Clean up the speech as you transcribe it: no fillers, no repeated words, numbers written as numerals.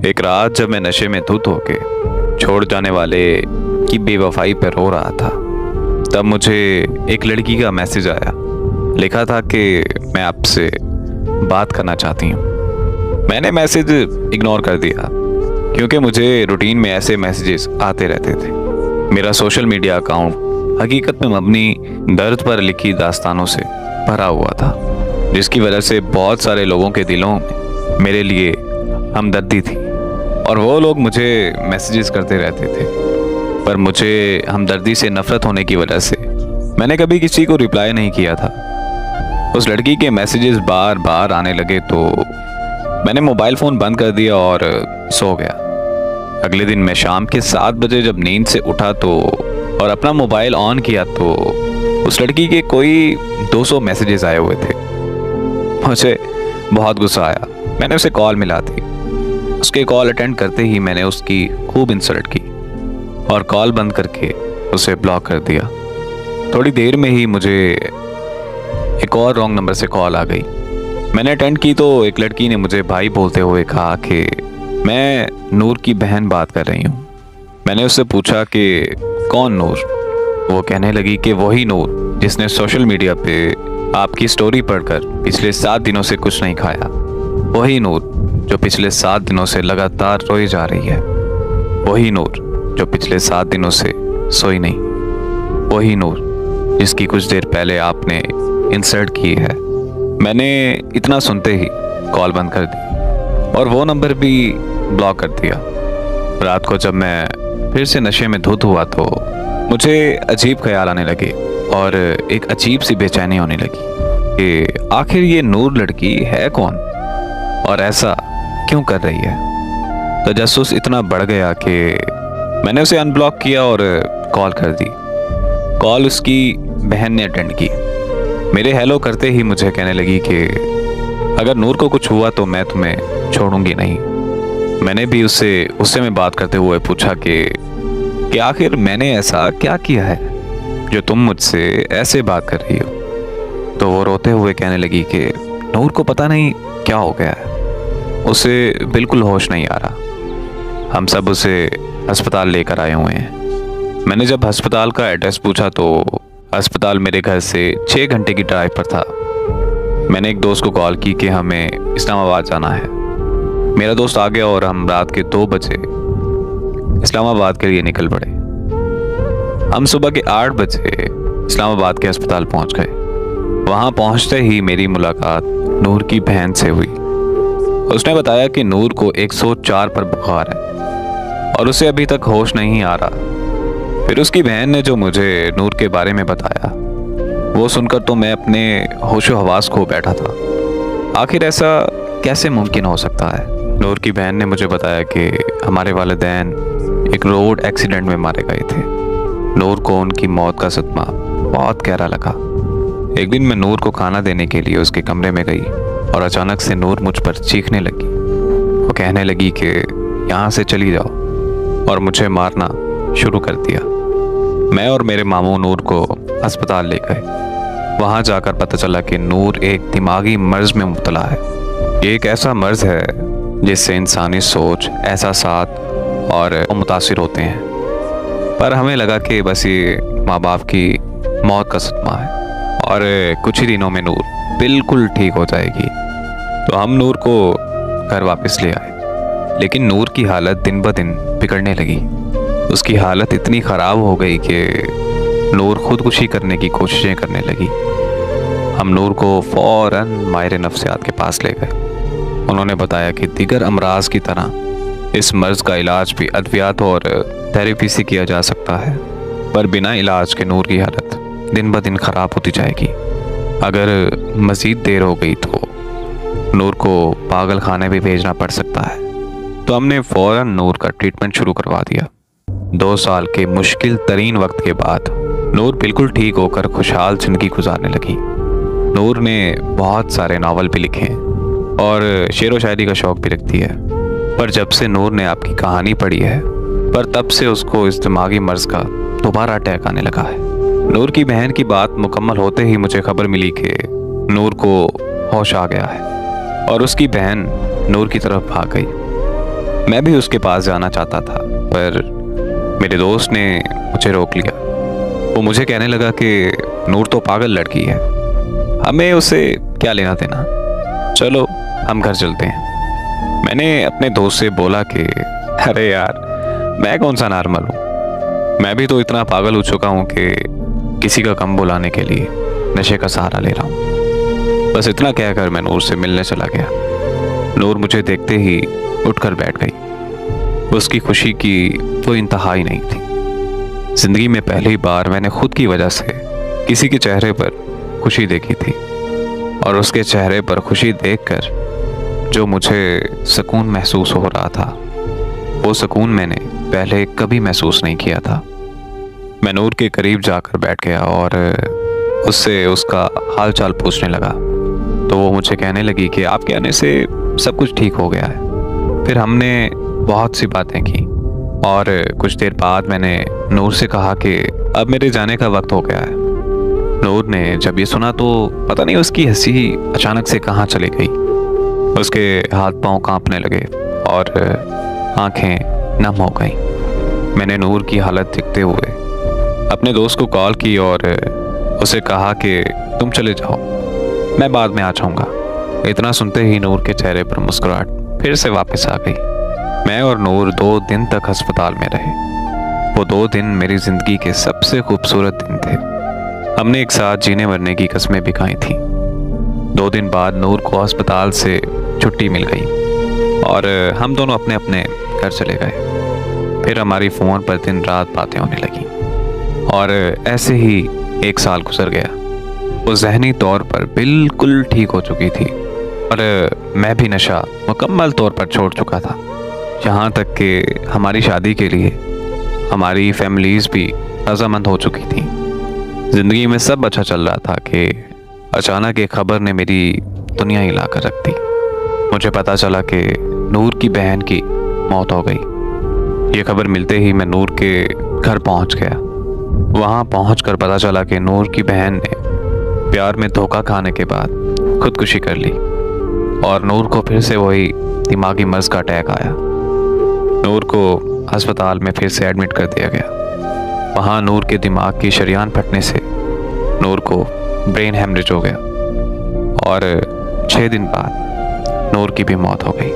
एक रात जब मैं नशे में धुत होके छोड़ जाने वाले की बेवफाई पर रो रहा था, तब मुझे एक लड़की का मैसेज आया। लिखा था कि मैं आपसे बात करना चाहती हूँ। मैंने मैसेज इग्नोर कर दिया क्योंकि मुझे रूटीन में ऐसे मैसेजेस आते रहते थे। मेरा सोशल मीडिया अकाउंट हकीकत में मबनी दर्द पर लिखी दास्तानों से भरा हुआ था, जिसकी वजह से बहुत सारे लोगों के दिलों में मेरे लिए हमदर्दी थी और वो लोग मुझे मैसेजेस करते रहते थे। पर मुझे हमदर्दी से नफरत होने की वजह से मैंने कभी किसी को रिप्लाई नहीं किया था। उस लड़की के मैसेजेस बार बार आने लगे तो मैंने मोबाइल फ़ोन बंद कर दिया और सो गया। अगले दिन मैं शाम के 7 बजे जब नींद से उठा तो और अपना मोबाइल ऑन किया तो उस लड़की के कोई 200 मैसेजेस आए हुए थे। मुझे बहुत गुस्सा आया। मैंने उसे कॉल मिला दी। उसके कॉल अटेंड करते ही मैंने उसकी खूब इंसल्ट की और कॉल बंद करके उसे ब्लॉक कर दिया। थोड़ी देर में ही मुझे एक और रॉन्ग नंबर से कॉल आ गई। मैंने अटेंड की तो एक लड़की ने मुझे भाई बोलते हुए कहा कि मैं नूर की बहन बात कर रही हूँ। मैंने उससे पूछा कि कौन नूर? वो कहने लगी कि वही नूर जिसने सोशल मीडिया पे आपकी स्टोरी पढ़कर पिछले 7 दिनों से कुछ नहीं खाया। वही नूर जो पिछले 7 दिनों से लगातार रोई जा रही है। वही नूर जो पिछले 7 दिनों से सोई नहीं। वही नूर जिसकी कुछ देर पहले आपने इंसल्ट की है। मैंने इतना सुनते ही कॉल बंद कर दी और वो नंबर भी ब्लॉक कर दिया। रात को जब मैं फिर से नशे में धुत हुआ तो मुझे अजीब ख्याल आने लगे और एक अजीब सी बेचैनी होने लगी कि आखिर ये नूर लड़की है कौन और ऐसा क्यों कर रही है। तजस्सुस इतना बढ़ गया कि मैंने उसे अनब्लॉक किया और कॉल कर दी। कॉल उसकी बहन ने अटेंड की। मेरे हेलो करते ही मुझे कहने लगी कि अगर नूर को कुछ हुआ तो मैं तुम्हें छोड़ूंगी नहीं। मैंने भी उससे गुस्से में बात करते हुए पूछा कि आखिर मैंने ऐसा क्या किया है जो तुम मुझसे ऐसे बात कर रही हो। तो वो रोते हुए कहने लगी कि नूर को पता नहीं क्या हो गया है, उसे बिल्कुल होश नहीं आ रहा। हम सब उसे अस्पताल लेकर आए हुए हैं। मैंने जब अस्पताल का एड्रेस पूछा तो अस्पताल मेरे घर से 6 घंटे की ड्राइव पर था। मैंने एक दोस्त को कॉल की कि हमें इस्लामाबाद जाना है। मेरा दोस्त आ गया और हम रात के 2 बजे इस्लामाबाद के लिए निकल पड़े। हम सुबह के 8 बजे इस्लामाबाद के अस्पताल पहुंच गए। वहां पहुंचते ही मेरी मुलाकात नूर की बहन से हुई। उसने बताया कि नूर को 104 पर बुखार है और उसे अभी तक होश नहीं आ रहा। फिर उसकी बहन ने जो मुझे नूर के बारे में बताया वो सुनकर तो मैं अपने होशो हवास खो बैठा था। आखिर ऐसा कैसे मुमकिन हो सकता है? नूर की बहन ने मुझे बताया कि हमारे वालिदैन एक रोड एक्सीडेंट में मारे गए थे। नूर को उनकी मौत का सदमा बहुत गहरा लगा। एक दिन मैं नूर को खाना देने के लिए उसके कमरे में गई और अचानक से नूर मुझ पर चीखने लगी। वो कहने लगी कि यहाँ से चली जाओ और मुझे मारना शुरू कर दिया। मैं और मेरे मामू नूर को अस्पताल ले गए। वहाँ जाकर पता चला कि नूर एक दिमागी मर्ज में मुब्तला है। ये एक ऐसा मर्ज है जिससे इंसानी सोच, एहसासात और मुतासिर होते हैं। पर हमें लगा कि बस ये माँ बाप की मौत का सदमा है और कुछ ही दिनों में नूर बिल्कुल ठीक हो जाएगी। तो हम नूर को घर वापस ले आए, लेकिन नूर की हालत दिन ब दिन बिगड़ने लगी। उसकी हालत इतनी ख़राब हो गई कि नूर खुदकुशी करने की कोशिशें करने लगी। हम नूर को फ़ौरन माहिर नफ्सियात के पास ले गए। उन्होंने बताया कि दीगर अमराज की तरह इस मर्ज़ का इलाज भी अद्वियात और थेरेपी से किया जा सकता है, पर बिना इलाज के नूर की हालत दिन ब दिन ख़राब होती जाएगी। अगर मज़ीद देर हो गई तो नूर को पागल खाने भी भेजना पड़ सकता है। तो हमने फ़ौरन नूर का ट्रीटमेंट शुरू करवा दिया। 2 साल के मुश्किल तरीन वक्त के बाद नूर बिल्कुल ठीक होकर खुशहाल ज़िंदगी गुजारने लगी। नूर ने बहुत सारे नावल भी लिखे हैं और शेर व शायरी का शौक़ भी रखती है। पर जब से नूर ने आपकी कहानी पढ़ी है, पर तब से उसको इस दिमागी मर्ज का दोबारा अटैक आने लगा है। नूर की बहन की बात मुकम्मल होते ही मुझे खबर मिली कि नूर को होश आ गया है और उसकी बहन नूर की तरफ भाग गई। मैं भी उसके पास जाना चाहता था, पर मेरे दोस्त ने मुझे रोक लिया। वो मुझे कहने लगा कि नूर तो पागल लड़की है, हमें उसे क्या लेना देना, चलो हम घर चलते हैं। मैंने अपने दोस्त से बोला कि अरे यार, मैं कौन सा नॉर्मल हूँ, मैं भी तो इतना पागल हो चुका हूँ कि किसी का कम बुलाने के लिए नशे का सहारा ले रहा हूँ। बस इतना कहकर मैं नूर से मिलने चला गया। नूर मुझे देखते ही उठकर बैठ गई। उसकी खुशी की कोई इंतहा ही नहीं थी। जिंदगी में पहली बार मैंने खुद की वजह से किसी के चेहरे पर खुशी देखी थी, और उसके चेहरे पर खुशी देखकर जो मुझे सुकून महसूस हो रहा था, वो सुकून मैंने पहले कभी महसूस नहीं किया था। मैं नूर के करीब जाकर बैठ गया और उससे उसका हाल चाल पूछने लगा, तो वो मुझे कहने लगी कि आपके आने से सब कुछ ठीक हो गया है। फिर हमने बहुत सी बातें की और कुछ देर बाद मैंने नूर से कहा कि अब मेरे जाने का वक्त हो गया है। नूर ने जब ये सुना तो पता नहीं उसकी हंसी अचानक से कहाँ चली गई। उसके हाथ पांव कांपने लगे और आंखें नम हो गईं। मैंने नूर की हालत देखते हुए अपने दोस्त को कॉल की और उसे कहा कि तुम चले जाओ, मैं बाद में आ जाऊँगा। इतना सुनते ही नूर के चेहरे पर मुस्कुराहट फिर से वापस आ गई। मैं और नूर 2 दिन तक अस्पताल में रहे। वो 2 दिन मेरी ज़िंदगी के सबसे खूबसूरत दिन थे। हमने एक साथ जीने मरने की कस्में भी खाई थीं। 2 दिन बाद नूर को अस्पताल से छुट्टी मिल गई और हम दोनों अपने अपने घर चले गए। फिर हमारी फ़ोन पर दिन रात बातें होने लगी और ऐसे ही 1 साल गुजर गया। वो ज़हनी तौर पर बिल्कुल ठीक हो चुकी थी और मैं भी नशा मुकम्मल तौर पर छोड़ चुका था। यहाँ तक कि हमारी शादी के लिए हमारी फैमिलीज़ भी रजामंद हो चुकी थी। ज़िंदगी में सब अच्छा चल रहा था कि अचानक एक खबर ने मेरी दुनिया हिला कर रख दी। मुझे पता चला कि नूर की बहन की मौत हो गई। ये खबर मिलते ही मैं नूर के घर पहुंच गया। वहां पहुंचकर पता चला कि नूर की बहन ने प्यार में धोखा खाने के बाद खुदकुशी कर ली और नूर को फिर से वही दिमागी मर्ज का अटैक आया। नूर को अस्पताल में फिर से एडमिट कर दिया गया। वहाँ नूर के दिमाग की शरीयान फटने से नूर को ब्रेन हेमरेज हो गया और 6 दिन बाद नूर की भी मौत हो गई।